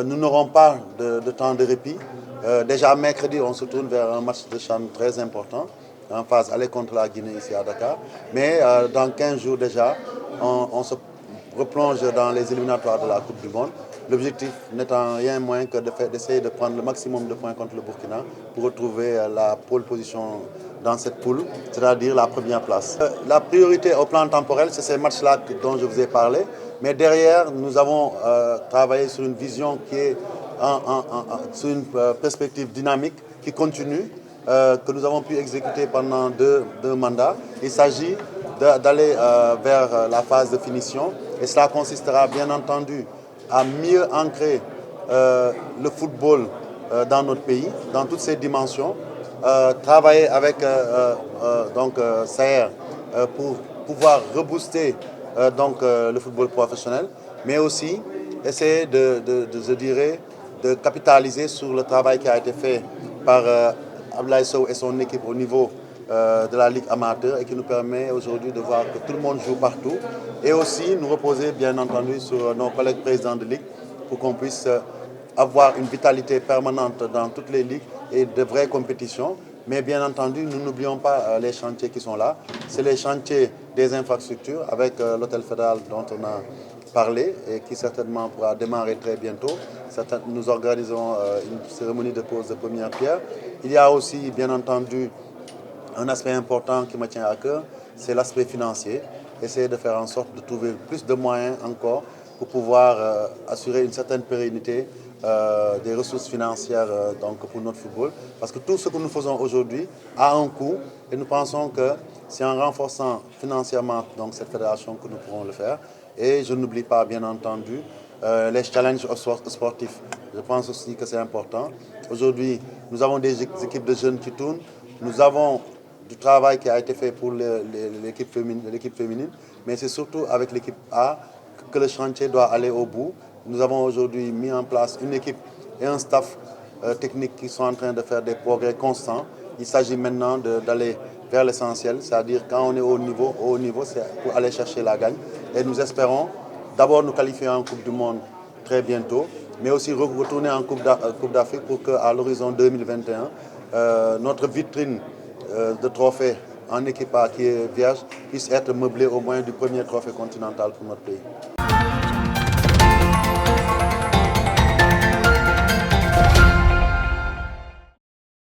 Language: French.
nous n'aurons pas de temps de répit. Déjà mercredi, on se tourne vers un match de CHAN très important, en phase aller contre la Guinée ici à Dakar. Mais dans 15 jours déjà, on se replonge dans les éliminatoires de la Coupe du Monde. L'objectif n'étant rien moins que d'essayer de prendre le maximum de points contre le Burkina pour retrouver la pole position dans cette poule, c'est-à-dire la première place. La priorité au plan temporel, c'est ces matchs-là dont je vous ai parlé. Mais derrière, nous avons travaillé sur une vision qui est sur une perspective dynamique qui continue, que nous avons pu exécuter pendant deux mandats. Il s'agit d'aller vers la phase de finition et cela consistera bien entendu à mieux ancrer le football dans notre pays, dans toutes ses dimensions, travailler avec Saher pour pouvoir rebooster le football professionnel, mais aussi essayer je dirais, de capitaliser sur le travail qui a été fait par Abdoulaye Sow et son équipe au niveau de la Ligue amateur et qui nous permet aujourd'hui de voir que tout le monde joue partout et aussi nous reposer bien entendu sur nos collègues présidents de Ligue pour qu'on puisse avoir une vitalité permanente dans toutes les ligues et de vraies compétitions. Mais bien entendu, nous n'oublions pas les chantiers qui sont là. C'est les chantiers des infrastructures avec l'hôtel fédéral dont on a parlé et qui certainement pourra démarrer très bientôt. Nous organisons une cérémonie de pose de première pierre. Il y a aussi bien entendu un aspect important qui me tient à cœur, c'est l'aspect financier. Essayer de faire en sorte de trouver plus de moyens encore pour pouvoir assurer une certaine pérennité des ressources financières pour notre football. Parce que tout ce que nous faisons aujourd'hui a un coût et nous pensons que c'est en renforçant financièrement cette fédération que nous pourrons le faire. Et je n'oublie pas bien entendu les challenges sportifs. Je pense aussi que c'est important. Aujourd'hui, nous avons des équipes de jeunes qui tournent. Nous avons du travail qui a été fait pour l'équipe féminine, mais c'est surtout avec l'équipe A que le chantier doit aller au bout. Nous avons aujourd'hui mis en place une équipe et un staff technique qui sont en train de faire des progrès constants. Il s'agit maintenant d'aller vers l'essentiel, c'est-à-dire quand on est au niveau, c'est pour aller chercher la gagne. Et nous espérons d'abord nous qualifier en Coupe du Monde très bientôt, mais aussi retourner en Coupe d'Afrique pour qu'à l'horizon 2021, notre vitrine de trophées en équipe A qui est vierge puisse être meublée au moins du premier trophée continental pour notre pays.